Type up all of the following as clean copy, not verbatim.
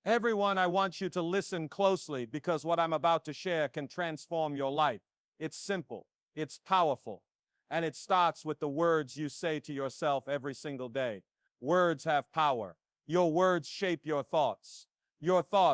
Everyone, I want you to listen closely because what I'm about to share can transform your life. It's simple, it's powerful, and it starts with the words you say to yourself every single day. Words have power. Your words shape your thoughts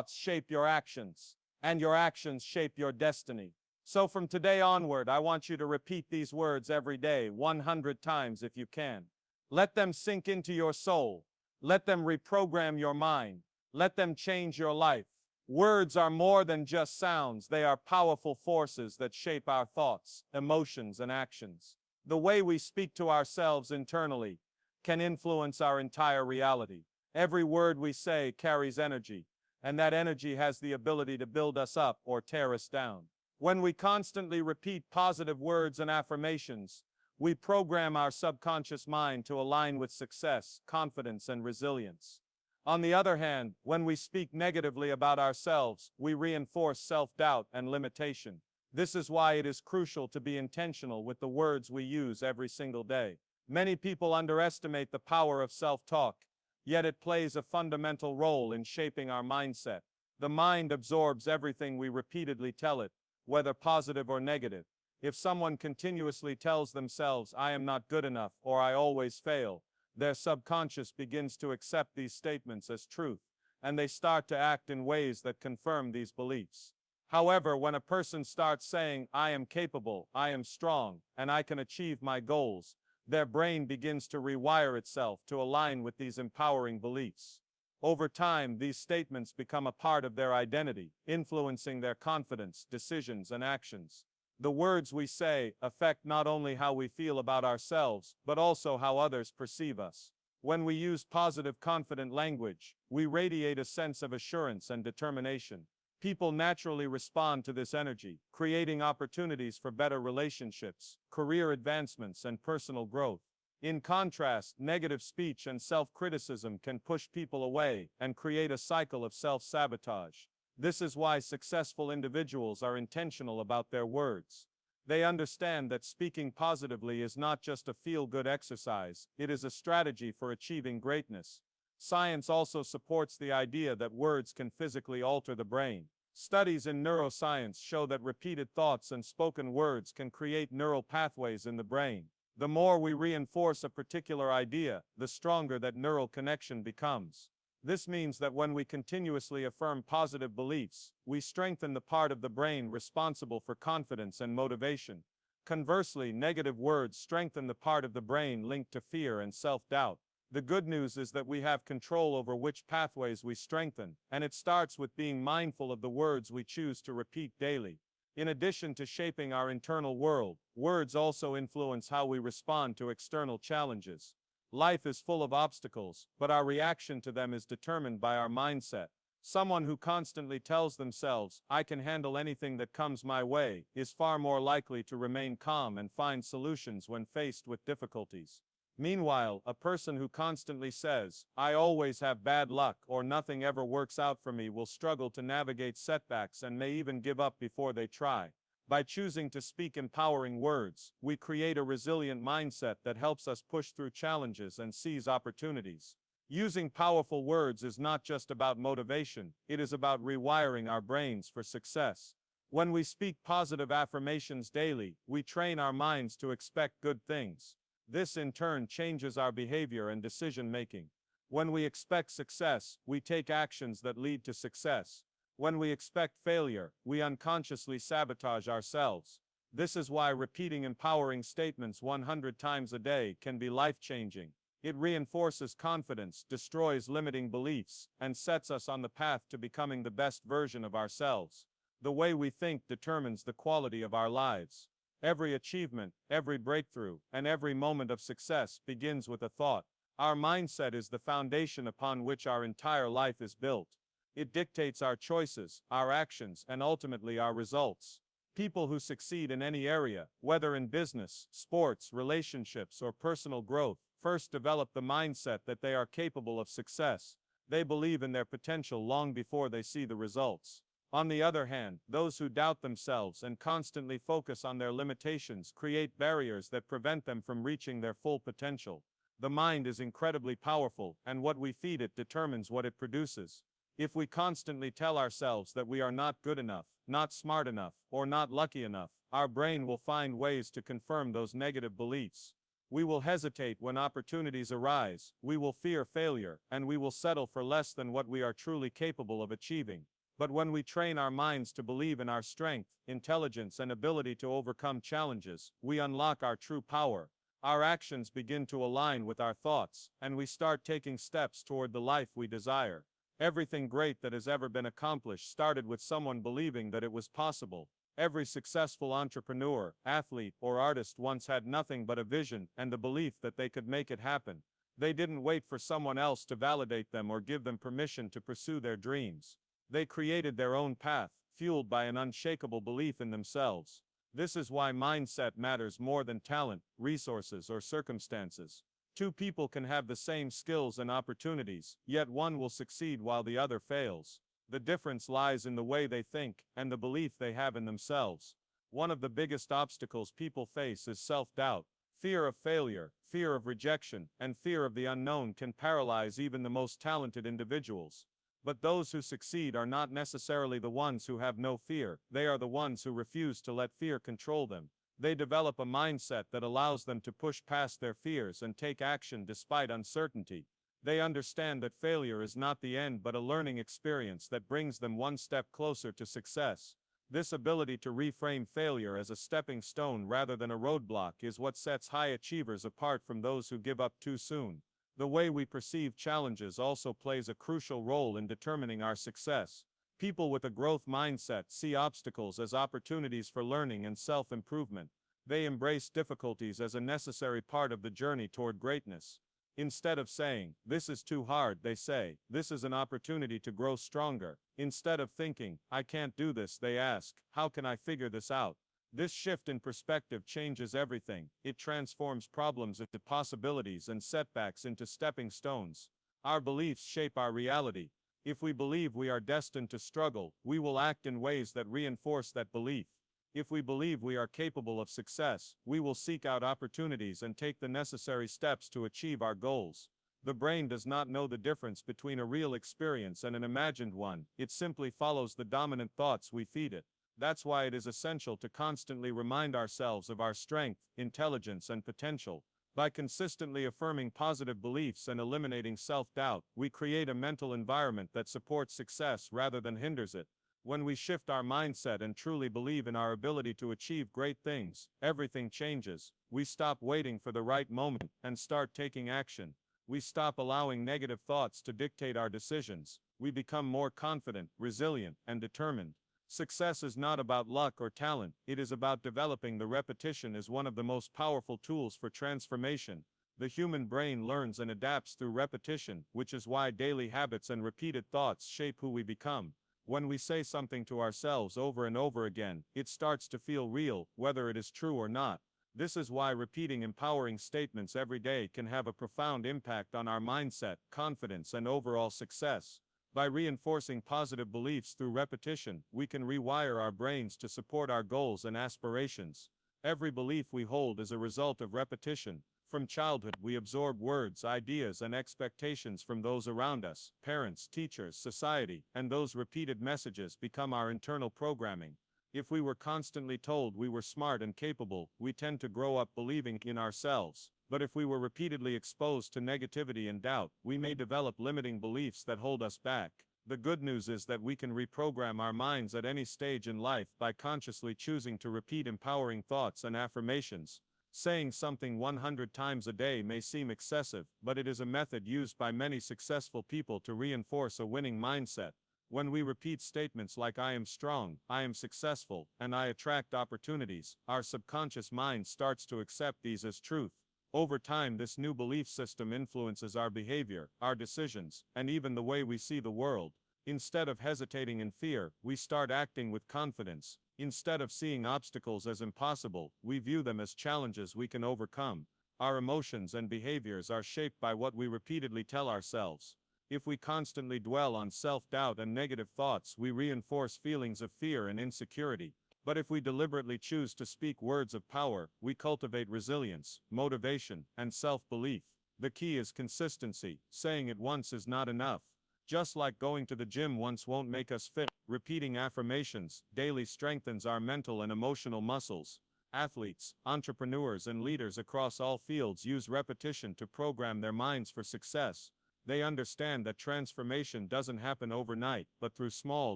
shape your actions, and your actions shape your destiny. So from today onward, I want you to repeat these words every day, 100 times if you can. Let them sink into your soul. Let them reprogram your mind. Let them change your life. Words are more than just sounds. They are powerful forces that shape our thoughts, emotions, and actions. The way we speak to ourselves internally can influence our entire reality. Every word we say carries energy, and that energy has the ability to build us up or tear us down. When we constantly repeat positive words and affirmations, we program our subconscious mind to align with success, confidence, and resilience. On the other hand, when we speak negatively about ourselves, we reinforce self-doubt and limitation. This is why it is crucial to be intentional with the words we use every single day. Many people underestimate the power of self-talk, yet it plays a fundamental role in shaping our mindset. The mind absorbs everything we repeatedly tell it, whether positive or negative. If someone continuously tells themselves, "I am not good enough," or "I always fail," their subconscious begins to accept these statements as truth, and they start to act in ways that confirm these beliefs. However, when a person starts saying, "I am capable, I am strong, and I can achieve my goals," their brain begins to rewire itself to align with these empowering beliefs. Over time, these statements become a part of their identity, influencing their confidence, decisions, and actions. The words we say affect not only how we feel about ourselves, but also how others perceive us. When we use positive, confident language, we radiate a sense of assurance and determination. People naturally respond to this energy, creating opportunities for better relationships, career advancements, and personal growth. In contrast, negative speech and self-criticism can push people away and create a cycle of self-sabotage. This is why successful individuals are intentional about their words. They understand that speaking positively is not just a feel-good exercise, it is a strategy for achieving greatness. Science also supports the idea that words can physically alter the brain. Studies in neuroscience show that repeated thoughts and spoken words can create neural pathways in the brain. The more we reinforce a particular idea, the stronger that neural connection becomes. This means that when we continuously affirm positive beliefs, we strengthen the part of the brain responsible for confidence and motivation. Conversely, negative words strengthen the part of the brain linked to fear and self-doubt. The good news is that we have control over which pathways we strengthen, and it starts with being mindful of the words we choose to repeat daily. In addition to shaping our internal world, words also influence how we respond to external challenges. Life is full of obstacles, but our reaction to them is determined by our mindset. Someone who constantly tells themselves, "I can handle anything that comes my way," is far more likely to remain calm and find solutions when faced with difficulties. Meanwhile, a person who constantly says, "I always have bad luck," or "nothing ever works out for me," will struggle to navigate setbacks and may even give up before they try. By choosing to speak empowering words, we create a resilient mindset that helps us push through challenges and seize opportunities. Using powerful words is not just about motivation, it is about rewiring our brains for success. When we speak positive affirmations daily, we train our minds to expect good things. This in turn changes our behavior and decision making. When we expect success, we take actions that lead to success. When we expect failure, we unconsciously sabotage ourselves. This is why repeating empowering statements 100 times a day can be life-changing. It reinforces confidence, destroys limiting beliefs, and sets us on the path to becoming the best version of ourselves. The way we think determines the quality of our lives. Every achievement, every breakthrough, and every moment of success begins with a thought. Our mindset is the foundation upon which our entire life is built. It dictates our choices, our actions, and ultimately our results. People who succeed in any area, whether in business, sports, relationships, or personal growth, first develop the mindset that they are capable of success. They believe in their potential long before they see the results. On the other hand, those who doubt themselves and constantly focus on their limitations create barriers that prevent them from reaching their full potential. The mind is incredibly powerful, and what we feed it determines what it produces. If we constantly tell ourselves that we are not good enough, not smart enough, or not lucky enough, our brain will find ways to confirm those negative beliefs. We will hesitate when opportunities arise, we will fear failure, and we will settle for less than what we are truly capable of achieving. But when we train our minds to believe in our strength, intelligence, and ability to overcome challenges, we unlock our true power. Our actions begin to align with our thoughts, and we start taking steps toward the life we desire. Everything great that has ever been accomplished started with someone believing that it was possible. Every successful entrepreneur, athlete, or artist once had nothing but a vision and the belief that they could make it happen. They didn't wait for someone else to validate them or give them permission to pursue their dreams. They created their own path, fueled by an unshakable belief in themselves. This is why mindset matters more than talent, resources, or circumstances. Two people can have the same skills and opportunities, yet one will succeed while the other fails. The difference lies in the way they think and the belief they have in themselves. One of the biggest obstacles people face is self-doubt. Fear of failure, fear of rejection, and fear of the unknown can paralyze even the most talented individuals. But those who succeed are not necessarily the ones who have no fear, they are the ones who refuse to let fear control them. They develop a mindset that allows them to push past their fears and take action despite uncertainty. They understand that failure is not the end but a learning experience that brings them one step closer to success. This ability to reframe failure as a stepping stone rather than a roadblock is what sets high achievers apart from those who give up too soon. The way we perceive challenges also plays a crucial role in determining our success. People with a growth mindset see obstacles as opportunities for learning and self-improvement. They embrace difficulties as a necessary part of the journey toward greatness. Instead of saying, "This is too hard," they say, "This is an opportunity to grow stronger." Instead of thinking, "I can't do this," they ask, "How can I figure this out?" This shift in perspective changes everything. It transforms problems into possibilities and setbacks into stepping stones. Our beliefs shape our reality. If we believe we are destined to struggle, we will act in ways that reinforce that belief. If we believe we are capable of success, we will seek out opportunities and take the necessary steps to achieve our goals. The brain does not know the difference between a real experience and an imagined one. It simply follows the dominant thoughts we feed it. That's why it is essential to constantly remind ourselves of our strength, intelligence, and potential. By consistently affirming positive beliefs and eliminating self-doubt, we create a mental environment that supports success rather than hinders it. When we shift our mindset and truly believe in our ability to achieve great things, everything changes. We stop waiting for the right moment and start taking action. We stop allowing negative thoughts to dictate our decisions. We become more confident, resilient, and determined. Success is not about luck or talent, it is about developing the repetition as one of the most powerful tools for transformation. The human brain learns and adapts through repetition, which is why daily habits and repeated thoughts shape who we become. When we say something to ourselves over and over again, it starts to feel real, whether it is true or not. This is why repeating empowering statements every day can have a profound impact on our mindset, confidence, and overall success. By reinforcing positive beliefs through repetition, we can rewire our brains to support our goals and aspirations. Every belief we hold is a result of repetition. From childhood, we absorb words, ideas, and expectations from those around us, parents, teachers, society, and those repeated messages become our internal programming. If we were constantly told we were smart and capable, we tend to grow up believing in ourselves. But if we were repeatedly exposed to negativity and doubt, we may develop limiting beliefs that hold us back. The good news is that we can reprogram our minds at any stage in life by consciously choosing to repeat empowering thoughts and affirmations. Saying something 100 times a day may seem excessive, but it is a method used by many successful people to reinforce a winning mindset. When we repeat statements like "I am strong," "I am successful," and "I attract opportunities," our subconscious mind starts to accept these as truth. Over time, this new belief system influences our behavior, our decisions, and even the way we see the world. Instead of hesitating in fear, we start acting with confidence. Instead of seeing obstacles as impossible, we view them as challenges we can overcome. Our emotions and behaviors are shaped by what we repeatedly tell ourselves. If we constantly dwell on self-doubt and negative thoughts, we reinforce feelings of fear and insecurity. But if we deliberately choose to speak words of power, we cultivate resilience, motivation, and self-belief. The key is consistency. Saying it once is not enough. Just like going to the gym once won't make us fit, repeating affirmations daily strengthens our mental and emotional muscles. Athletes, entrepreneurs, and leaders across all fields use repetition to program their minds for success. They understand that transformation doesn't happen overnight, but through small,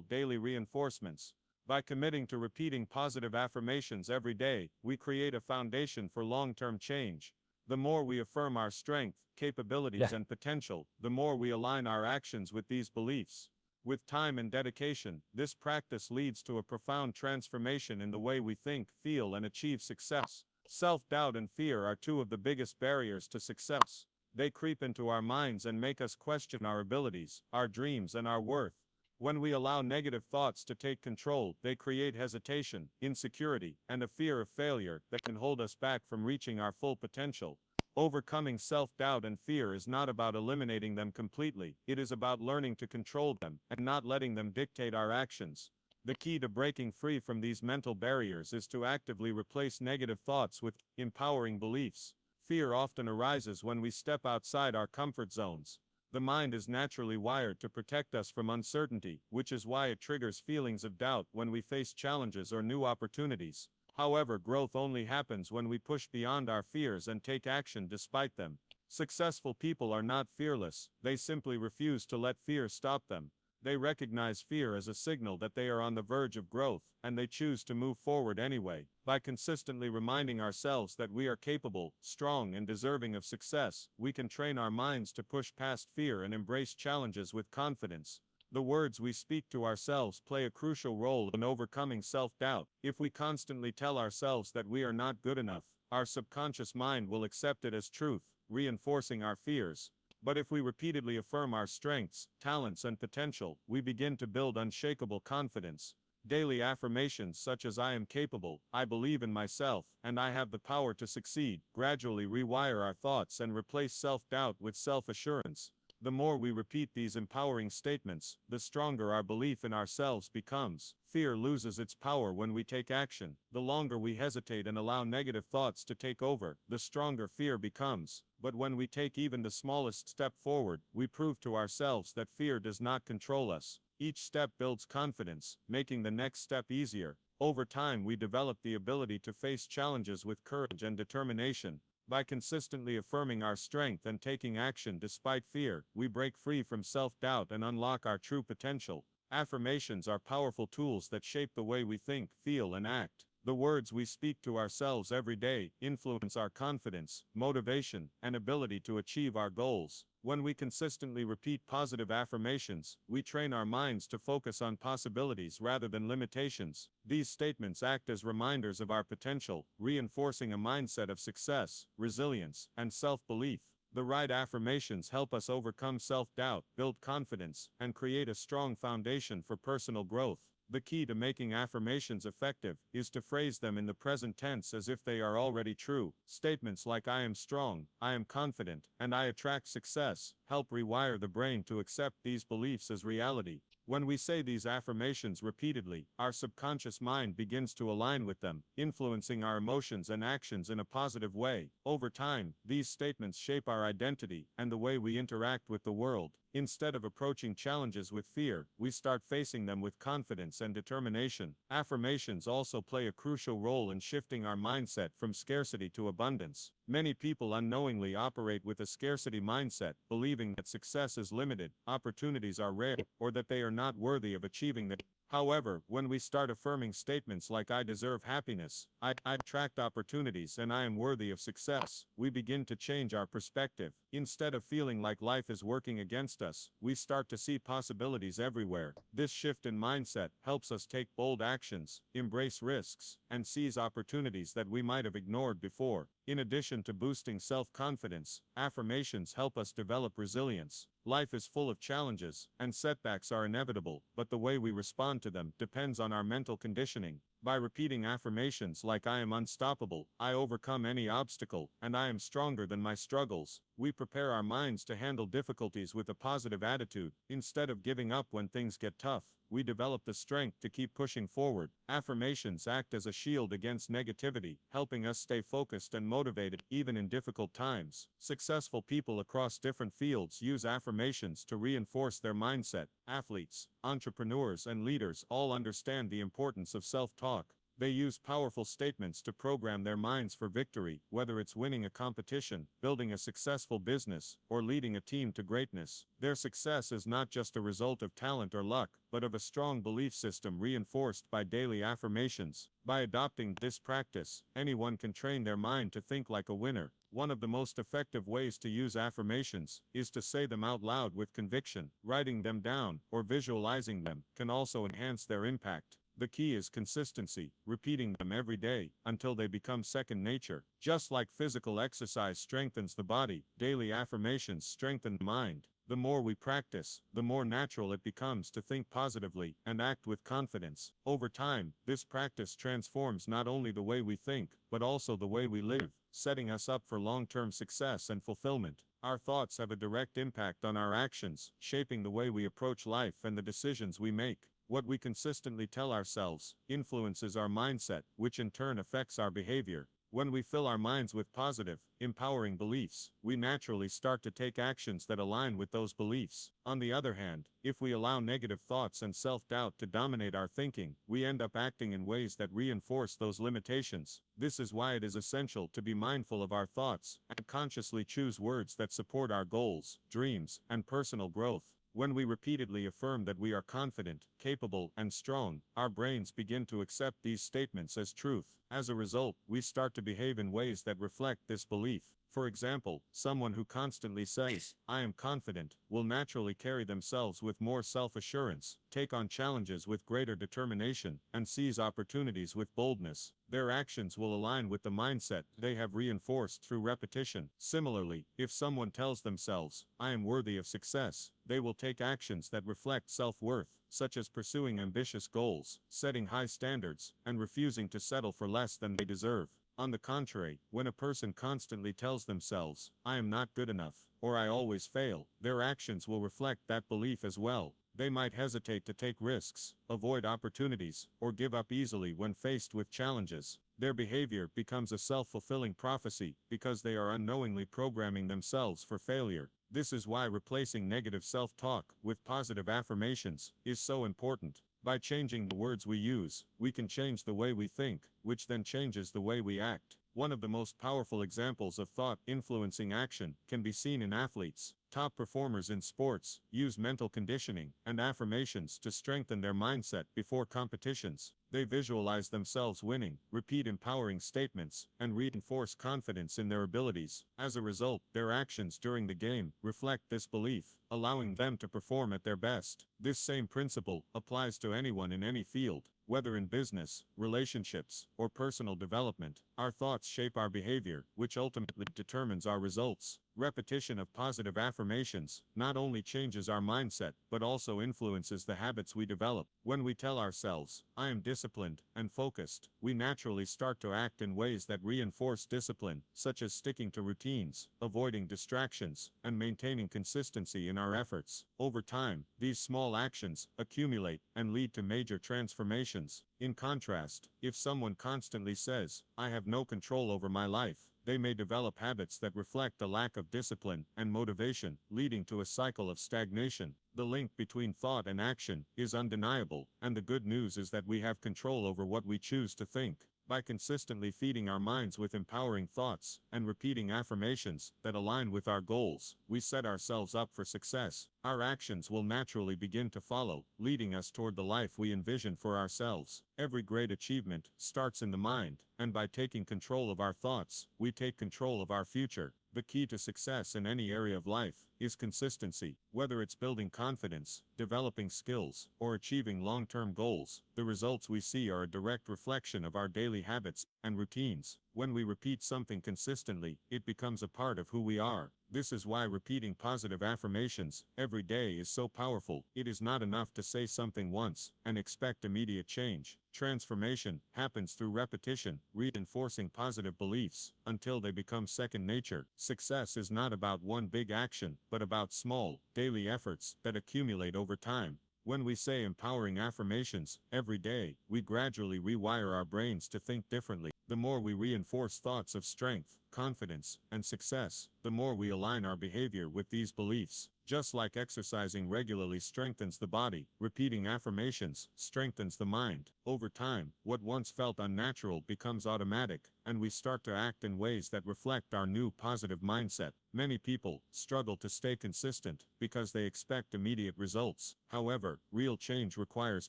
daily reinforcements. By committing to repeating positive affirmations every day, we create a foundation for long-term change. The more we affirm our strength, capabilities, and potential, the more we align our actions with these beliefs. With time and dedication, this practice leads to a profound transformation in the way we think, feel, and achieve success. Self-doubt and fear are two of the biggest barriers to success. They creep into our minds and make us question our abilities, our dreams, and our worth. When we allow negative thoughts to take control, they create hesitation, insecurity, and a fear of failure that can hold us back from reaching our full potential. Overcoming self-doubt and fear is not about eliminating them completely, it is about learning to control them and not letting them dictate our actions. The key to breaking free from these mental barriers is to actively replace negative thoughts with empowering beliefs. Fear often arises when we step outside our comfort zones. The mind is naturally wired to protect us from uncertainty, which is why it triggers feelings of doubt when we face challenges or new opportunities. However, growth only happens when we push beyond our fears and take action despite them. Successful people are not fearless, they simply refuse to let fear stop them. They recognize fear as a signal that they are on the verge of growth, and they choose to move forward anyway. By consistently reminding ourselves that we are capable, strong, and deserving of success, we can train our minds to push past fear and embrace challenges with confidence. The words we speak to ourselves play a crucial role in overcoming self-doubt. If we constantly tell ourselves that we are not good enough, our subconscious mind will accept it as truth, reinforcing our fears. But if we repeatedly affirm our strengths, talents, and potential, we begin to build unshakable confidence. Daily affirmations such as "I am capable," "I believe in myself," and "I have the power to succeed" gradually rewire our thoughts and replace self-doubt with self-assurance. The more we repeat these empowering statements, the stronger our belief in ourselves becomes. Fear loses its power when we take action. The longer we hesitate and allow negative thoughts to take over, the stronger fear becomes. But when we take even the smallest step forward, we prove to ourselves that fear does not control us. Each step builds confidence, making the next step easier. Over time, we develop the ability to face challenges with courage and determination. By consistently affirming our strength and taking action despite fear, we break free from self-doubt and unlock our true potential. Affirmations are powerful tools that shape the way we think, feel, and act. The words we speak to ourselves every day influence our confidence, motivation, and ability to achieve our goals. When we consistently repeat positive affirmations, we train our minds to focus on possibilities rather than limitations. These statements act as reminders of our potential, reinforcing a mindset of success, resilience, and self-belief. The right affirmations help us overcome self-doubt, build confidence, and create a strong foundation for personal growth. The key to making affirmations effective is to phrase them in the present tense as if they are already true. Statements like "I am strong," "I am confident," and "I attract success" help rewire the brain to accept these beliefs as reality. When we say these affirmations repeatedly, our subconscious mind begins to align with them, influencing our emotions and actions in a positive way. Over time, these statements shape our identity and the way we interact with the world. Instead of approaching challenges with fear, we start facing them with confidence and determination. Affirmations also play a crucial role in shifting our mindset from scarcity to abundance. Many people unknowingly operate with a scarcity mindset, believing that success is limited, opportunities are rare, or that they are not worthy of achieving them. However, when we start affirming statements like "I deserve happiness," I attract opportunities," and "I am worthy of success," we begin to change our perspective. Instead of feeling like life is working against us, we start to see possibilities everywhere. This shift in mindset helps us take bold actions, embrace risks, and seize opportunities that we might have ignored before. In addition to boosting self-confidence, affirmations help us develop resilience. Life is full of challenges, and setbacks are inevitable, but the way we respond to them depends on our mental conditioning. By repeating affirmations like I am unstoppable, I overcome any obstacle, and I am stronger than my struggles, we prepare our minds to handle difficulties with a positive attitude. Instead of giving up when things get tough, we develop the strength to keep pushing forward. Affirmations act as a shield against negativity, helping us stay focused and motivated even in difficult times. Successful people across different fields use affirmations to reinforce their mindset. Athletes, entrepreneurs, and leaders all understand the importance of self-talk. They use powerful statements to program their minds for victory, whether it's winning a competition, building a successful business, or leading a team to greatness. Their success is not just a result of talent or luck, but of a strong belief system reinforced by daily affirmations. By adopting this practice, anyone can train their mind to think like a winner. One of the most effective ways to use affirmations is to say them out loud with conviction. Writing them down or visualizing them can also enhance their impact. The key is consistency, repeating them every day until they become second nature. Just like physical exercise strengthens the body, daily affirmations strengthen the mind. The more we practice, the more natural it becomes to think positively and act with confidence. Over time, this practice transforms not only the way we think, but also the way we live, setting us up for long-term success and fulfillment. Our thoughts have a direct impact on our actions, shaping the way we approach life and the decisions we make. What we consistently tell ourselves influences our mindset, which in turn affects our behavior. When we fill our minds with positive, empowering beliefs, we naturally start to take actions that align with those beliefs. On the other hand, if we allow negative thoughts and self-doubt to dominate our thinking, we end up acting in ways that reinforce those limitations. This is why it is essential to be mindful of our thoughts and consciously choose words that support our goals, dreams, and personal growth. When we repeatedly affirm that we are confident, capable, and strong, our brains begin to accept these statements as truth. As a result, we start to behave in ways that reflect this belief. For example, someone who constantly says, I am confident, will naturally carry themselves with more self-assurance, take on challenges with greater determination, and seize opportunities with boldness. Their actions will align with the mindset they have reinforced through repetition. Similarly, if someone tells themselves, I am worthy of success, they will take actions that reflect self-worth, such as pursuing ambitious goals, setting high standards, and refusing to settle for less than they deserve. On the contrary, when a person constantly tells themselves, I am not good enough, or I always fail, their actions will reflect that belief as well. They might hesitate to take risks, avoid opportunities, or give up easily when faced with challenges. Their behavior becomes a self-fulfilling prophecy because they are unknowingly programming themselves for failure. This is why replacing negative self-talk with positive affirmations is so important. By changing the words we use, we can change the way we think, which then changes the way we act. One of the most powerful examples of thought influencing action can be seen in athletes. Top performers in sports use mental conditioning and affirmations to strengthen their mindset before competitions. They visualize themselves winning, repeat empowering statements, and reinforce confidence in their abilities. As a result, their actions during the game reflect this belief, allowing them to perform at their best. This same principle applies to anyone in any field, whether in business, relationships, or personal development. Our thoughts shape our behavior, which ultimately determines our results. Repetition of positive affirmations not only changes our mindset, but also influences the habits we develop. When we tell ourselves, I am disciplined and focused, we naturally start to act in ways that reinforce discipline, such as sticking to routines, avoiding distractions, and maintaining consistency in our efforts. Over time, these small actions accumulate and lead to major transformations. In contrast, if someone constantly says, I have no control over my life, they may develop habits that reflect a lack of discipline and motivation, leading to a cycle of stagnation. The link between thought and action is undeniable, and the good news is that we have control over what we choose to think. By consistently feeding our minds with empowering thoughts and repeating affirmations that align with our goals, we set ourselves up for success. Our actions will naturally begin to follow, leading us toward the life we envision for ourselves. Every great achievement starts in the mind, and by taking control of our thoughts, we take control of our future. The key to success in any area of life is consistency. Whether it's building confidence, developing skills, or achieving long-term goals, the results we see are a direct reflection of our daily habits and routines. When we repeat something consistently, it becomes a part of who we are. This is why repeating positive affirmations every day is so powerful. It is not enough to say something once and expect immediate change. Transformation happens through repetition, reinforcing positive beliefs until they become second nature. Success is not about one big action, but about small, daily efforts that accumulate over time. When we say empowering affirmations every day, we gradually rewire our brains to think differently. The more we reinforce thoughts of strength, confidence, and success, the more we align our behavior with these beliefs. Just like exercising regularly strengthens the body, repeating affirmations strengthens the mind. Over time, what once felt unnatural becomes automatic, and we start to act in ways that reflect our new positive mindset. Many people struggle to stay consistent because they expect immediate results. However, real change requires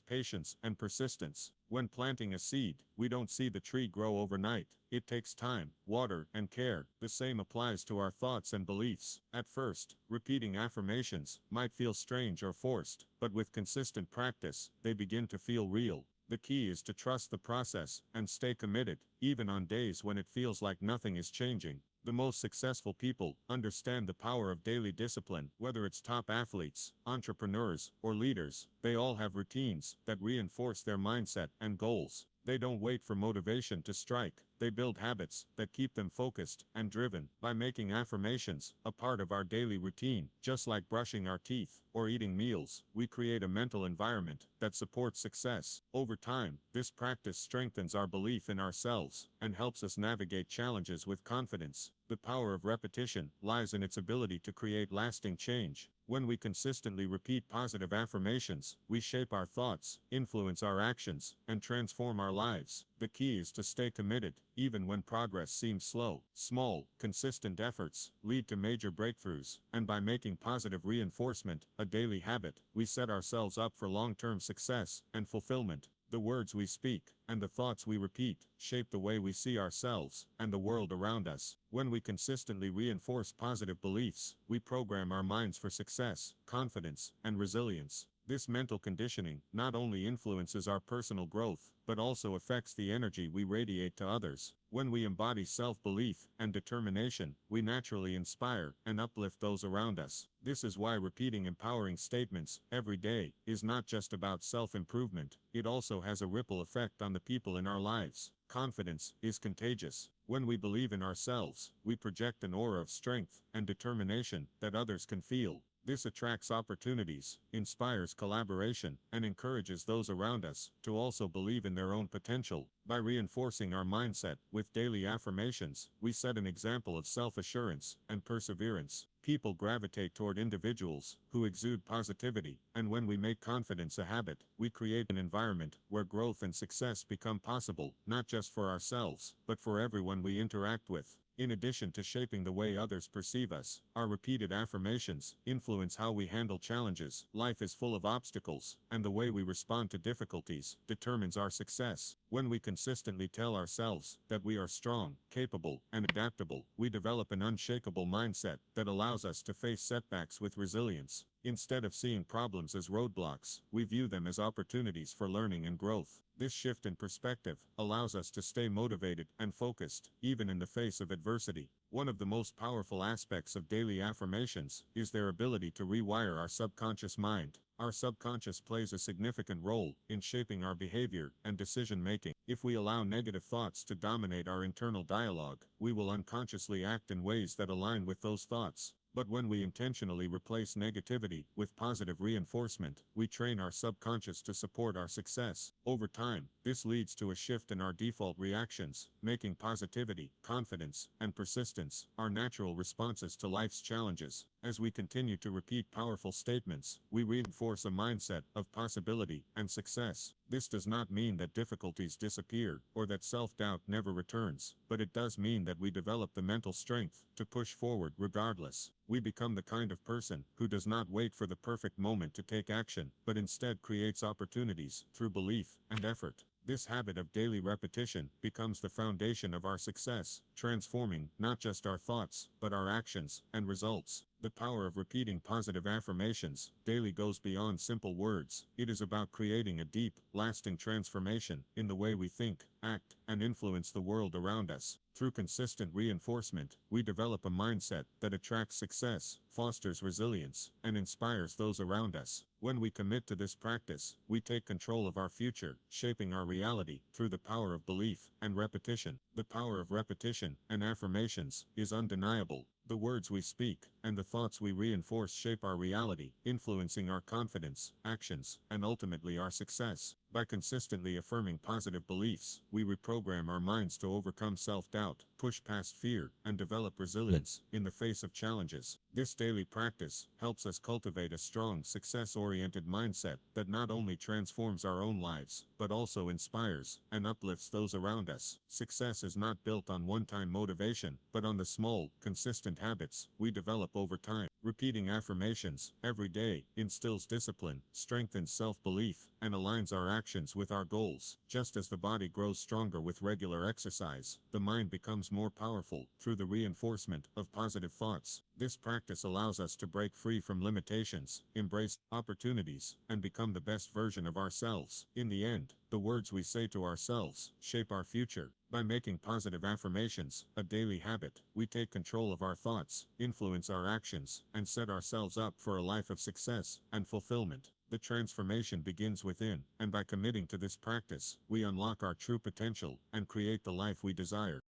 patience and persistence. When planting a seed, we don't see the tree grow overnight. It takes time, water, and care. The same applies to our thoughts and beliefs. At first, repeating affirmations might feel strange or forced, but with consistent practice, they begin to feel real. The key is to trust the process and stay committed, even on days when it feels like nothing is changing. The most successful people understand the power of daily discipline. Whether it's top athletes, entrepreneurs, or leaders, they all have routines that reinforce their mindset and goals. They don't wait for motivation to strike. They build habits that keep them focused and driven. By making affirmations a part of our daily routine, just like brushing our teeth or eating meals, we create a mental environment that supports success. Over time, this practice strengthens our belief in ourselves and helps us navigate challenges with confidence. The power of repetition lies in its ability to create lasting change. When we consistently repeat positive affirmations, we shape our thoughts, influence our actions, and transform our lives. The key is to stay committed, even when progress seems slow. Small, consistent efforts lead to major breakthroughs, and by making positive reinforcement a daily habit, we set ourselves up for long-term success and fulfillment. The words we speak and the thoughts we repeat shape the way we see ourselves and the world around us. When we consistently reinforce positive beliefs, we program our minds for success, confidence, and resilience. This mental conditioning not only influences our personal growth, but also affects the energy we radiate to others. When we embody self-belief and determination, we naturally inspire and uplift those around us. This is why repeating empowering statements every day is not just about self-improvement, it also has a ripple effect on the people in our lives. Confidence is contagious. When we believe in ourselves, we project an aura of strength and determination that others can feel. This attracts opportunities, inspires collaboration, and encourages those around us to also believe in their own potential. By reinforcing our mindset with daily affirmations, we set an example of self-assurance and perseverance. People gravitate toward individuals who exude positivity, and when we make confidence a habit, we create an environment where growth and success become possible, not just for ourselves, but for everyone we interact with. In addition to shaping the way others perceive us, our repeated affirmations influence how we handle challenges. Life is full of obstacles, and the way we respond to difficulties determines our success. When we consistently tell ourselves that we are strong, capable, and adaptable, we develop an unshakable mindset that allows us to face setbacks with resilience. Instead of seeing problems as roadblocks, we view them as opportunities for learning and growth. This shift in perspective allows us to stay motivated and focused, even in the face of adversity. One of the most powerful aspects of daily affirmations is their ability to rewire our subconscious mind. Our subconscious plays a significant role in shaping our behavior and decision-making. If we allow negative thoughts to dominate our internal dialogue, we will unconsciously act in ways that align with those thoughts. But when we intentionally replace negativity with positive reinforcement, we train our subconscious to support our success. Over time, this leads to a shift in our default reactions, making positivity, confidence, and persistence our natural responses to life's challenges. As we continue to repeat powerful statements, we reinforce a mindset of possibility and success. This does not mean that difficulties disappear or that self-doubt never returns, but it does mean that we develop the mental strength to push forward regardless. We become the kind of person who does not wait for the perfect moment to take action, but instead creates opportunities through belief and effort. This habit of daily repetition becomes the foundation of our success, transforming not just our thoughts, but our actions and results. The power of repeating positive affirmations daily goes beyond simple words. It is about creating a deep, lasting transformation in the way we think, act, and influence the world around us. Through consistent reinforcement, we develop a mindset that attracts success, fosters resilience, and inspires those around us. When we commit to this practice, we take control of our future, shaping our reality through the power of belief and repetition. The power of repetition and affirmations is undeniable. The words we speak and the thoughts we reinforce shape our reality, influencing our confidence, actions, and ultimately our success. By consistently affirming positive beliefs, we reprogram our minds to overcome self-doubt, push past fear, and develop resilience in the face of challenges. This daily practice helps us cultivate a strong, success-oriented mindset that not only transforms our own lives, but also inspires and uplifts those around us. Success is not built on one-time motivation, but on the small, consistent habits we develop over time. Repeating affirmations every day instills discipline, strengthens self-belief, and aligns our actions with our goals. Just as the body grows stronger with regular exercise, the mind becomes more powerful through the reinforcement of positive thoughts. This practice allows us to break free from limitations, embrace opportunities, and become the best version of ourselves. In the end, the words we say to ourselves shape our future. By making positive affirmations a daily habit, we take control of our thoughts, influence our actions, and set ourselves up for a life of success and fulfillment. The transformation begins within, and by committing to this practice, we unlock our true potential and create the life we desire.